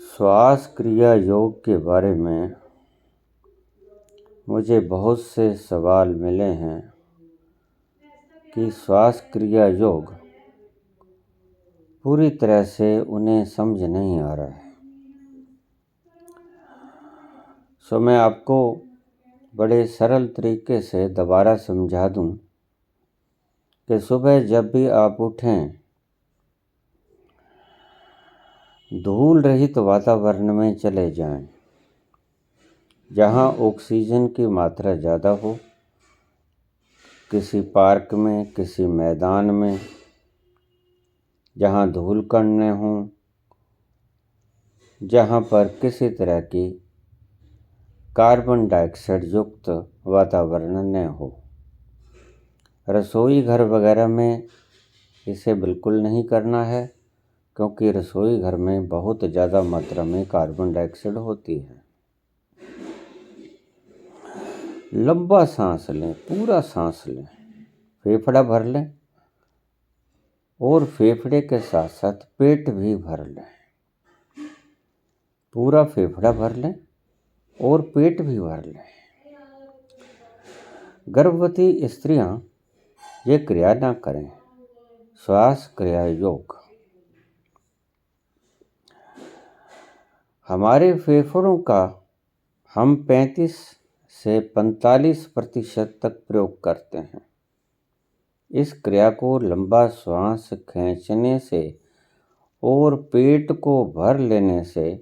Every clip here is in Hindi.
श्वास क्रिया योग के बारे में मुझे बहुत से सवाल मिले हैं कि श्वास क्रिया योग पूरी तरह से उन्हें समझ नहीं आ रहा है। सो मैं आपको बड़े सरल तरीके से दोबारा समझा दूं कि सुबह जब भी आप उठें, धूल रहित वातावरण में चले जाएं, जहां ऑक्सीजन की मात्रा ज़्यादा हो, किसी पार्क में, किसी मैदान में, जहां धूल कण न हों, जहां पर किसी तरह की कार्बन डाइऑक्साइड युक्त वातावरण न हो। रसोई घर वगैरह में इसे बिल्कुल नहीं करना है, क्योंकि रसोई घर में बहुत ज़्यादा मात्रा में कार्बन डाइऑक्साइड होती है। लंबा सांस लें, पूरा सांस लें, फेफड़ा भर लें और फेफड़े के साथ साथ पेट भी भर लें। पूरा फेफड़ा भर लें और पेट भी भर लें। गर्भवती स्त्रियां ये क्रिया ना करें। श्वास क्रिया योग हमारे फेफड़ों का हम 35 से 45% तक प्रयोग करते हैं। इस क्रिया को लंबा श्वास खींचने से और पेट को भर लेने से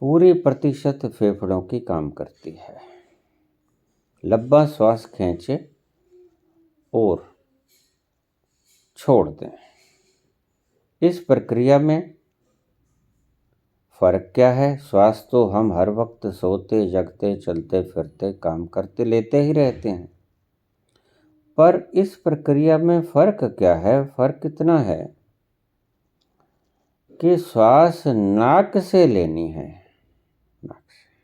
पूरी प्रतिशत फेफड़ों की काम करती है। लंबा श्वास खींचे और छोड़ दें। इस प्रक्रिया में फ़र्क क्या है? श्वास तो हम हर वक्त सोते, जगते, चलते फिरते, काम करते लेते ही रहते हैं, पर इस प्रक्रिया में फ़र्क क्या है? फ़र्क इतना है कि श्वास नाक से लेनी है, नाक से,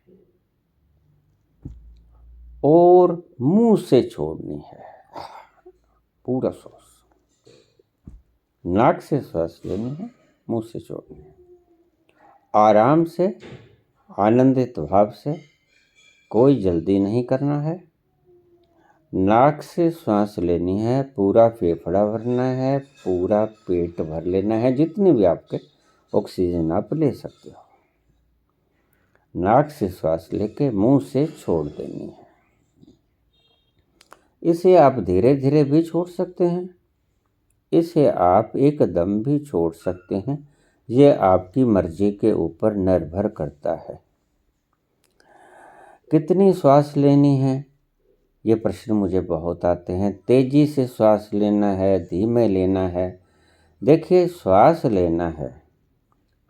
और मुंह से छोड़नी है। पूरा श्वास नाक से श्वास लेनी है, मुंह से छोड़नी है। आराम से, आनंदित भाव से, कोई जल्दी नहीं करना है। नाक से श्वास लेनी है, पूरा फेफड़ा भरना है, पूरा पेट भर लेना है, जितनी भी आपके ऑक्सीजन आप ले सकते हो। नाक से श्वास लेके मुंह से छोड़ देनी है। इसे आप धीरे धीरे भी छोड़ सकते हैं, इसे आप एकदम भी छोड़ सकते हैं। ये आपकी मर्जी के ऊपर निर्भर करता है। कितनी श्वास लेनी है, ये प्रश्न मुझे बहुत आते हैं। तेजी से श्वास लेना है, धीमे लेना है? देखिए, श्वास लेना है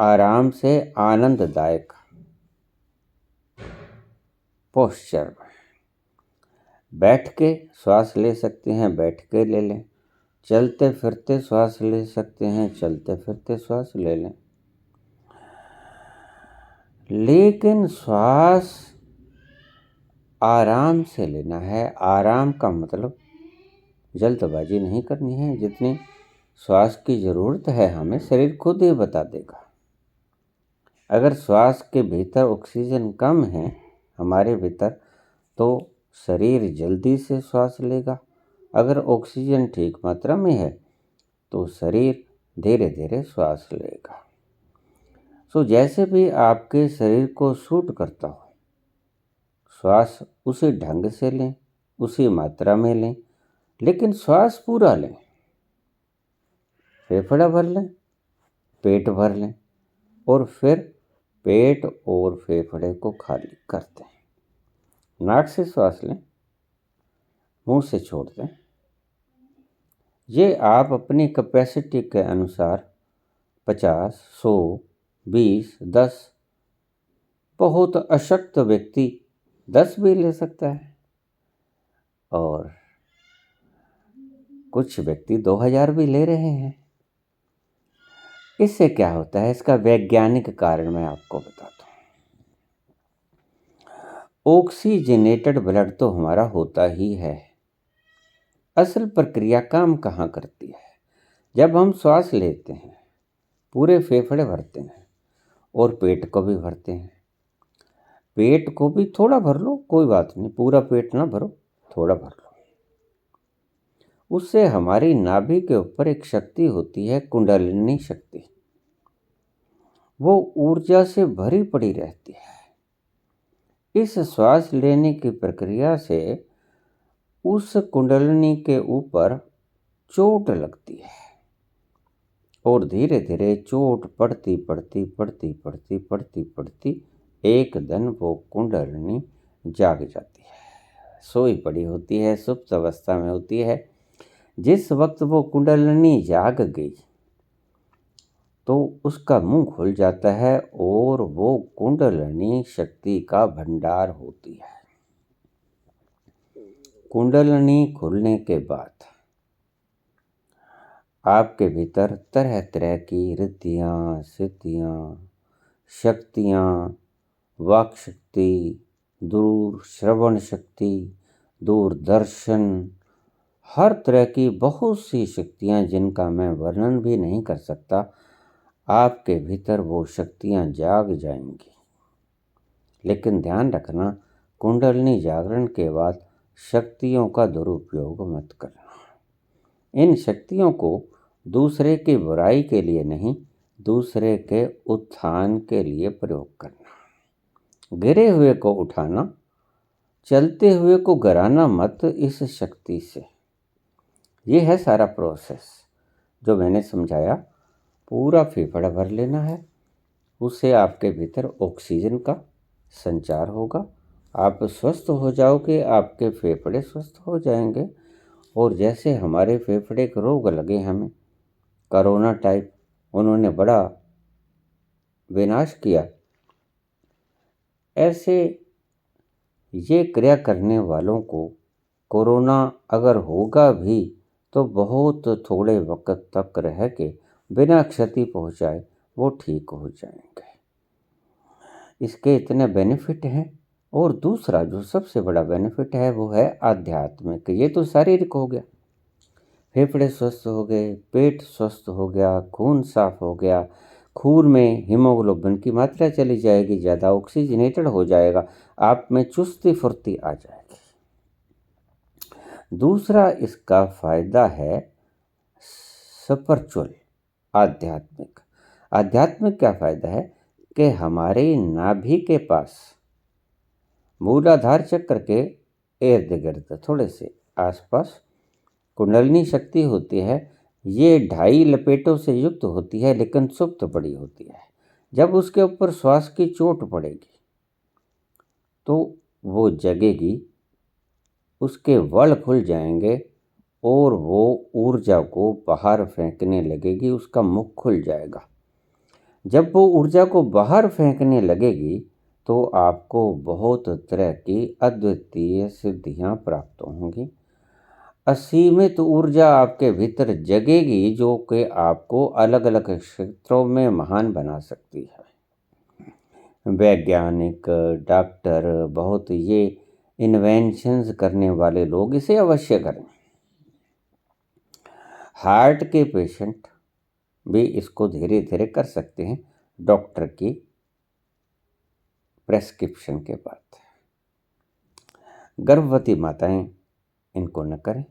आराम से, आनंददायक पोस्चर में। बैठ के श्वास ले सकते हैं, बैठ के ले लें। चलते फिरते श्वास ले सकते हैं, चलते फिरते श्वास ले लें। लेकिन श्वास आराम से लेना है। आराम का मतलब जल्दबाजी नहीं करनी है। जितनी श्वास की ज़रूरत है हमें, शरीर खुद ही बता देगा। अगर श्वास के भीतर ऑक्सीजन कम है हमारे भीतर, तो शरीर जल्दी से श्वास लेगा। अगर ऑक्सीजन ठीक मात्रा में है तो शरीर धीरे धीरे श्वास लेगा। सो जैसे भी आपके शरीर को सूट करता हो, श्वास उसी ढंग से लें, उसी मात्रा में लें, लेकिन श्वास पूरा लें। फेफड़ा भर लें, पेट भर लें और फिर पेट और फेफड़े को खाली कर दें। नाक से श्वास लें, मुंह से छोड़ दें। ये आप अपनी कैपेसिटी के अनुसार 50, 100, 20, 10, बहुत अशक्त व्यक्ति 10 भी ले सकता है और कुछ व्यक्ति 2000 भी ले रहे हैं। इससे क्या होता है, इसका वैज्ञानिक कारण मैं आपको बताता हूँ। ऑक्सीजनेटेड ब्लड तो हमारा होता ही है, असल प्रक्रिया काम कहाँ करती है? जब हम श्वास लेते हैं, पूरे फेफड़े भरते हैं और पेट को भी भरते हैं। पेट को भी थोड़ा भर लो, कोई बात नहीं, पूरा पेट ना भरो, थोड़ा भर लो। उससे हमारी नाभि के ऊपर एक शक्ति होती है, कुंडलिनी शक्ति। वो ऊर्जा से भरी पड़ी रहती है। इस श्वास लेने की प्रक्रिया से उस कुंडलिनी के ऊपर चोट लगती है और धीरे धीरे चोट पड़ती पड़ती पड़ती पड़ती पड़ती पड़ती एक दिन वो कुंडलिनी जाग जाती है, सोई पड़ी होती है, सुप्त अवस्था में होती है। जिस वक्त वो कुंडलिनी जाग गई तो उसका मुंह खुल जाता है और वो कुंडलिनी शक्ति का भंडार होती है। कुंडलिनी खुलने के बाद आपके भीतर तरह तरह की रिद्धियाँ, सिद्धियाँ, शक्तियाँ, वाक शक्ति, दूर श्रवण शक्ति, दूरदर्शन, हर तरह की बहुत सी शक्तियाँ जिनका मैं वर्णन भी नहीं कर सकता, आपके भीतर वो शक्तियाँ जाग जाएंगी। लेकिन ध्यान रखना, कुंडलिनी जागरण के बाद शक्तियों का दुरुपयोग मत करना। इन शक्तियों को दूसरे की बुराई के लिए नहीं, दूसरे के उत्थान के लिए प्रयोग करना। गिरे हुए को उठाना, चलते हुए को गिराना मत इस शक्ति से। ये है सारा प्रोसेस जो मैंने समझाया। पूरा फेफड़ा भर लेना है, उससे आपके भीतर ऑक्सीजन का संचार होगा, आप स्वस्थ हो जाओगे, आपके फेफड़े स्वस्थ हो जाएंगे। और जैसे हमारे फेफड़े के रोग लगे हमें, कोरोना टाइप, उन्होंने बड़ा विनाश किया, ऐसे ये क्रिया करने वालों को कोरोना अगर होगा भी तो बहुत थोड़े वक्त तक रह के बिना क्षति पहुंचाए वो ठीक हो जाएंगे। इसके इतने बेनिफिट हैं। और दूसरा जो सबसे बड़ा बेनिफिट है वो है आध्यात्मिक। ये तो शारीरिक हो गया, फेफड़े स्वस्थ हो गए, पेट स्वस्थ हो गया, खून साफ हो गया, खून में हीमोग्लोबिन की मात्रा चली जाएगी, ज़्यादा ऑक्सीजनेटेड हो जाएगा, आप में चुस्ती फुर्ती आ जाएगी। दूसरा इसका फायदा है स्पिरिचुअल, आध्यात्मिक। आध्यात्मिक क्या फायदा है कि हमारे नाभि के पास मूलाधार चक्र के इर्द गिर्द थोड़े से आसपास कुंडलिनी शक्ति होती है। ये 2.5 लपेटों से युक्त होती है लेकिन सुप्त पड़ी होती है। जब उसके ऊपर श्वास की चोट पड़ेगी तो वो जगेगी, उसके वल खुल जाएंगे और वो ऊर्जा को बाहर फेंकने लगेगी, उसका मुख खुल जाएगा। जब वो ऊर्जा को बाहर फेंकने लगेगी तो आपको बहुत तरह की अद्वितीय सिद्धियां प्राप्त होंगी। असीमित ऊर्जा आपके भीतर जगेगी जो कि आपको अलग अलग क्षेत्रों में महान बना सकती है। वैज्ञानिक, डॉक्टर, बहुत ये इन्वेंशंस करने वाले लोग इसे अवश्य करें। हार्ट के पेशेंट भी इसको धीरे धीरे कर सकते हैं डॉक्टर की प्रेस्क्रिप्शन के बाद। गर्भवती माताएं इनको न करें,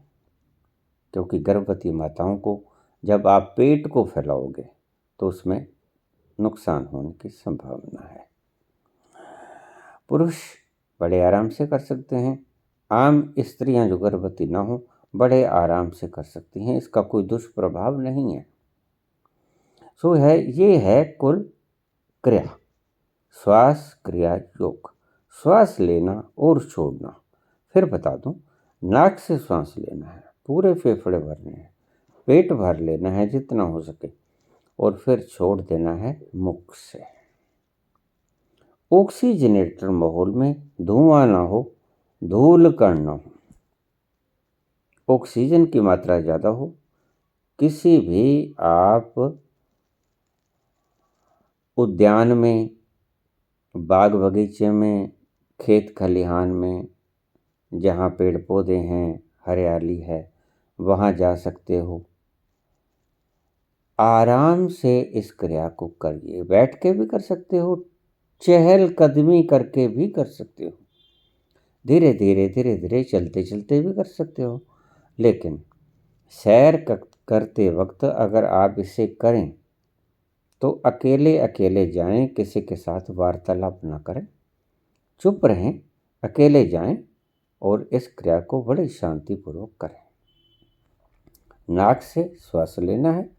क्योंकि गर्भवती माताओं को जब आप पेट को फैलाओगे तो उसमें नुकसान होने की संभावना है। पुरुष बड़े आराम से कर सकते हैं, आम स्त्रियां जो गर्भवती ना हो बड़े आराम से कर सकती हैं, इसका कोई दुष्प्रभाव नहीं है। ये है कुल क्रिया, श्वास क्रिया योग। श्वास लेना और छोड़ना, फिर बता दूं, नाक से श्वास लेना है, पूरे फेफड़े भरने हैं, पेट भर लेना है जितना हो सके, और फिर छोड़ देना है मुख से। ऑक्सीजनेटेड माहौल में धुआं ना हो, धूल कण ना हो, ऑक्सीजन की मात्रा ज़्यादा हो। किसी भी आप उद्यान में, बाग बगीचे में, खेत खलिहान में, जहाँ पेड़ पौधे हैं, हरियाली है, वहाँ जा सकते हो। आराम से इस क्रिया को करिए। बैठ के भी कर सकते हो, चहलकदमी करके भी कर सकते हो, धीरे धीरे चलते चलते भी कर सकते हो। लेकिन सैर करते वक्त अगर आप इसे करें तो अकेले अकेले जाएं, किसी के साथ वार्तालाप ना करें, चुप रहें, अकेले जाएं और इस क्रिया को बड़े शांतिपूर्वक करें। नाक से श्वास लेना है,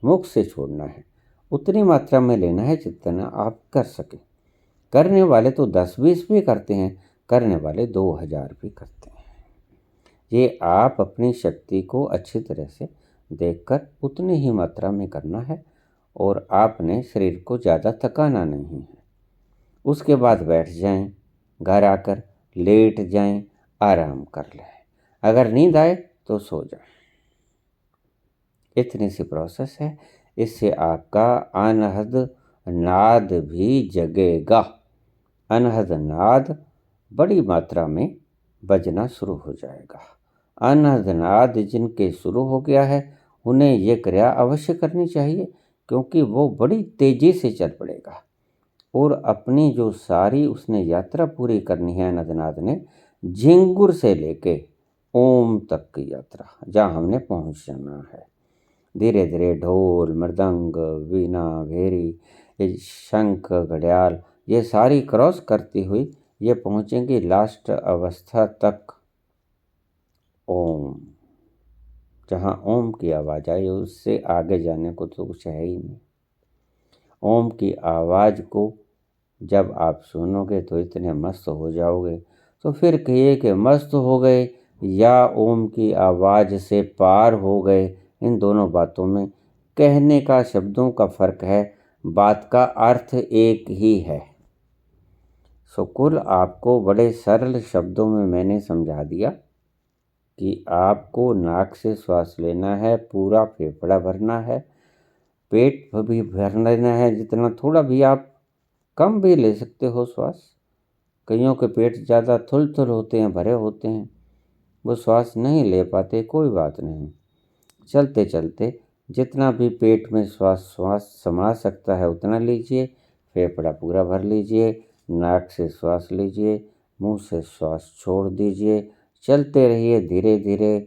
मुख से छोड़ना है, उतनी मात्रा में लेना है जितना आप कर सकें। करने वाले तो 10-20 भी करते हैं, करने वाले 2000 भी करते हैं। ये आप अपनी शक्ति को अच्छी तरह से देखकर उतनी ही मात्रा में करना है और आपने शरीर को ज़्यादा थकाना नहीं है। उसके बाद बैठ जाएं, घर आकर लेट जाएं, आराम कर लें। अगर नींद आए तो सो जाएं। इतनी सी प्रोसेस है। इससे आपका अनहद नाद भी जगेगा। अनहद नाद बड़ी मात्रा में बजना शुरू हो जाएगा। अनहद नाद जिनके शुरू हो गया है उन्हें ये क्रिया अवश्य करनी चाहिए, क्योंकि वो बड़ी तेजी से चल पड़ेगा और अपनी जो सारी उसने यात्रा पूरी करनी है अनहद ने, झिंगुर से लेके ओम तक की यात्रा, जहाँ हमने पहुँच जाना है। धीरे धीरे ढोल, मृदंग, वीणा, भेरी, ये शंख, घड़ियाल, ये सारी क्रॉस करती हुई ये पहुँचेंगी लास्ट अवस्था तक, ओम। जहाँ ओम की आवाज़ आई उससे आगे जाने को तो कुछ है ही नहीं। ओम की आवाज़ को जब आप सुनोगे तो इतने मस्त हो जाओगे। तो फिर कहिए कि मस्त हो गए या ओम की आवाज़ से पार हो गए, इन दोनों बातों में कहने का, शब्दों का फ़र्क है, बात का अर्थ एक ही है। सो कुल आपको बड़े सरल शब्दों में मैंने समझा दिया कि आपको नाक से श्वास लेना है, पूरा फेफड़ा भरना है, पेट भी भर लेना है जितना, थोड़ा भी आप कम भी ले सकते हो श्वास। कईयों के पेट ज़्यादा थुल होते हैं, भरे होते हैं, वो श्वास नहीं ले पाते, कोई बात नहीं। चलते चलते जितना भी पेट में श्वास समा सकता है उतना लीजिए, फेफड़ा पूरा भर लीजिए, नाक से श्वास लीजिए, मुंह से श्वास छोड़ दीजिए। चलते रहिए धीरे धीरे,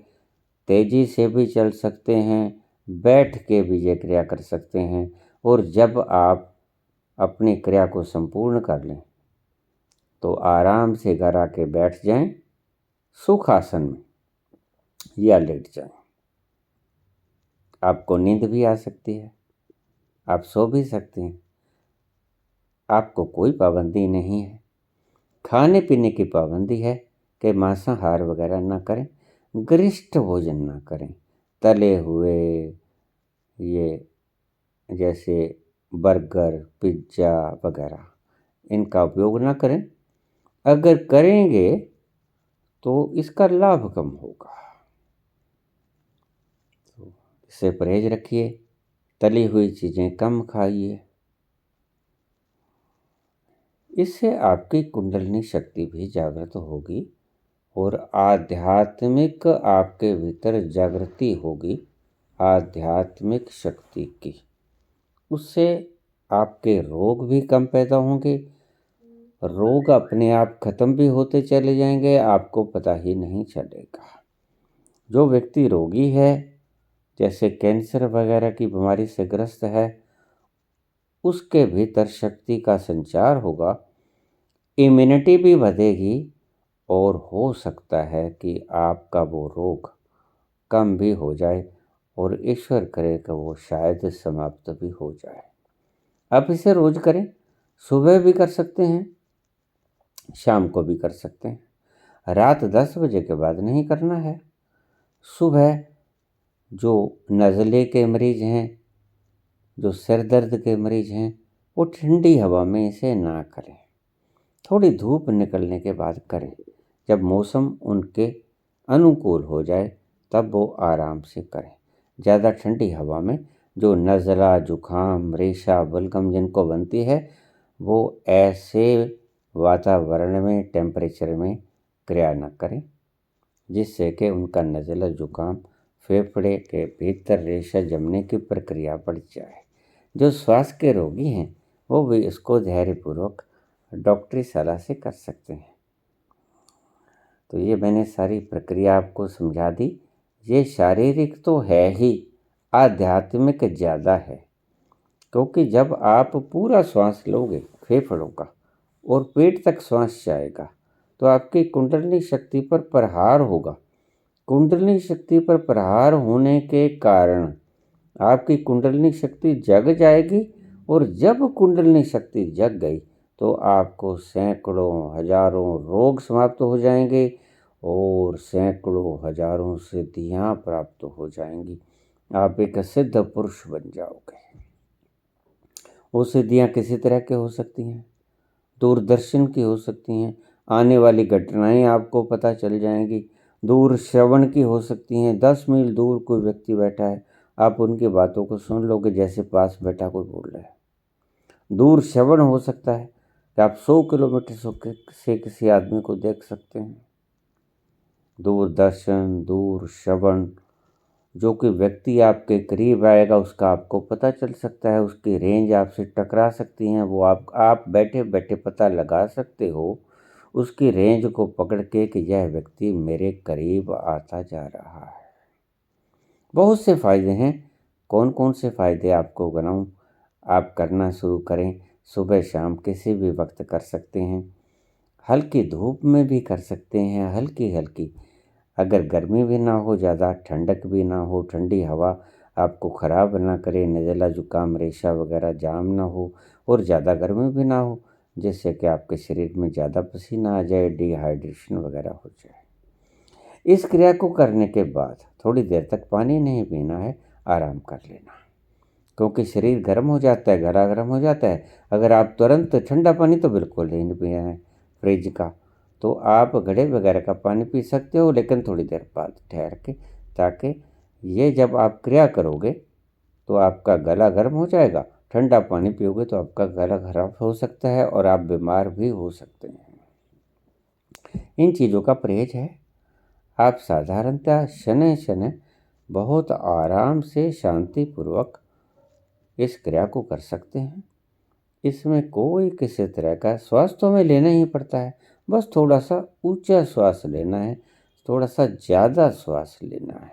तेज़ी से भी चल सकते हैं, बैठ के भी ये क्रिया कर सकते हैं। और जब आप अपनी क्रिया को संपूर्ण कर लें तो आराम से घर आके बैठ जाएं, सुखासन में, या लेट जाएं। आपको नींद भी आ सकती है, आप सो भी सकते हैं, आपको कोई पाबंदी नहीं है। खाने पीने की पाबंदी है कि मांसाहार वगैरह ना करें, गरिष्ठ भोजन ना करें, तले हुए ये जैसे बर्गर, पिज्ज़ा वगैरह, इनका उपयोग ना करें। अगर करेंगे तो इसका लाभ कम होगा, तो इससे परहेज रखिए। तली हुई चीज़ें कम खाइए। इससे आपकी कुंडलिनी शक्ति भी जागृत होगी और आध्यात्मिक आपके भीतर जागृति होगी, आध्यात्मिक शक्ति की। उससे आपके रोग भी कम पैदा होंगे, रोग अपने आप खत्म भी होते चले जाएंगे, आपको पता ही नहीं चलेगा। जो व्यक्ति रोगी है, जैसे कैंसर वगैरह की बीमारी से ग्रस्त है, उसके भीतर शक्ति का संचार होगा, इम्यूनिटी भी बढ़ेगी और हो सकता है कि आपका वो रोग कम भी हो जाए और ईश्वर करे कि वो शायद समाप्त भी हो जाए। आप इसे रोज करें, सुबह भी कर सकते हैं, शाम को भी कर सकते हैं। रात 10 बजे के बाद नहीं करना है। सुबह जो नज़ले के मरीज हैं, जो सिर दर्द के मरीज हैं, वो ठंडी हवा में इसे ना करें, थोड़ी धूप निकलने के बाद करें। जब मौसम उनके अनुकूल हो जाए तब वो आराम से करें। ज़्यादा ठंडी हवा में जो नज़ला, जुखाम, रेशा, बलगम जिनको बनती है, वो ऐसे वातावरण में, टेम्परेचर में क्रिया न करें, जिससे कि उनका नज़ला, जुखाम फेफड़े के भीतर रेशा जमने की प्रक्रिया बढ़ जाए। जो श्वास के रोगी हैं वो भी इसको धैर्यपूर्वक डॉक्टरी सलाह से कर सकते हैं। तो ये मैंने सारी प्रक्रिया आपको समझा दी। ये शारीरिक तो है ही, आध्यात्मिक ज़्यादा है, क्योंकि जब आप पूरा श्वास लोगे फेफड़ों का और पेट तक श्वास जाएगा तो आपकी कुंडलिनी शक्ति पर प्रहार होगा। कुंडलिनी शक्ति पर प्रहार होने के कारण आपकी कुंडलिनी शक्ति जग जाएगी, और जब कुंडलिनी शक्ति जग गई तो आपको सैकड़ों हजारों रोग समाप्त हो जाएंगे और सैकड़ों हजारों सिद्धियां प्राप्त हो जाएंगी। आप एक सिद्ध पुरुष बन जाओगे। वो सिद्धियां किसी तरह के हो सकती हैं, दूरदर्शन की हो सकती हैं, आने वाली घटनाएं आपको पता चल जाएंगी, दूर श्रवण की हो सकती हैं। 10 मील दूर कोई व्यक्ति बैठा है, आप उनकी बातों को सुन लोगे जैसे पास बैठा कोई बोल रहा है। दूर श्रवण हो सकता है कि आप 100 किलोमीटर से किसी आदमी को देख सकते हैं। दूरदर्शन, दूर श्रवण, जो कि व्यक्ति आपके करीब आएगा उसका आपको पता चल सकता है, उसकी रेंज आपसे टकरा सकती हैं, वो आप बैठे बैठे पता लगा सकते हो उसकी रेंज को पकड़ के कि यह व्यक्ति मेरे करीब आता जा रहा है। बहुत से फ़ायदे हैं। कौन कौन से फ़ायदे आपको गिनाऊं? आप करना शुरू करें, सुबह शाम किसी भी वक्त कर सकते हैं, हल्की धूप में भी कर सकते हैं, हल्की हल्की, अगर गर्मी भी ना हो ज़्यादा, ठंडक भी ना हो, ठंडी हवा आपको ख़राब ना करे, नज़ला जुकाम रेशा वगैरह जाम ना हो, और ज़्यादा गर्मी भी ना हो जिससे कि आपके शरीर में ज़्यादा पसीना आ जाए, डिहाइड्रेशन वगैरह हो जाए। इस क्रिया को करने के बाद थोड़ी देर तक पानी नहीं पीना है, आराम कर लेना, क्योंकि शरीर गर्म हो जाता है, गला गर्म हो जाता है। अगर आप तुरंत ठंडा पानी तो बिल्कुल नहीं पीना है फ्रिज का, तो आप घड़े वगैरह का पानी पी सकते हो, लेकिन थोड़ी देर बाद ठहर के, ताकि ये जब आप क्रिया करोगे तो आपका गला गर्म हो जाएगा। ठंडा पानी पियोगे तो आपका गला खराब हो सकता है और आप बीमार भी हो सकते हैं। इन चीज़ों का परहेज है। आप साधारणतः शनै शनै बहुत आराम से शांतिपूर्वक इस क्रिया को कर सकते हैं। इसमें कोई किसी तरह का श्वास तो हमें लेना ही पड़ता है, बस थोड़ा सा ऊंचा श्वास लेना है, थोड़ा सा ज़्यादा श्वास लेना है,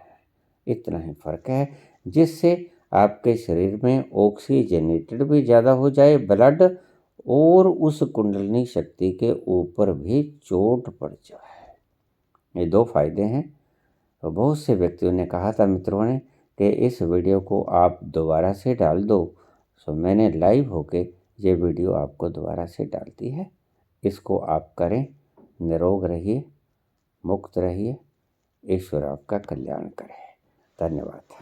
इतना ही फ़र्क है, जिससे आपके शरीर में ऑक्सीजनेटेड भी ज़्यादा हो जाए ब्लड, और उस कुंडलिनी शक्ति के ऊपर भी चोट पड़ जाए। ये 2 फायदे हैं। तो बहुत से व्यक्तियों ने कहा था, मित्रों ने, कि इस वीडियो को आप दोबारा से डाल दो। सो मैंने लाइव होके ये वीडियो आपको दोबारा से डाल दी है। इसको आप करें, निरोग रहिए, मुक्त रहिए, ईश्वर आपका कल्याण करे। धन्यवाद।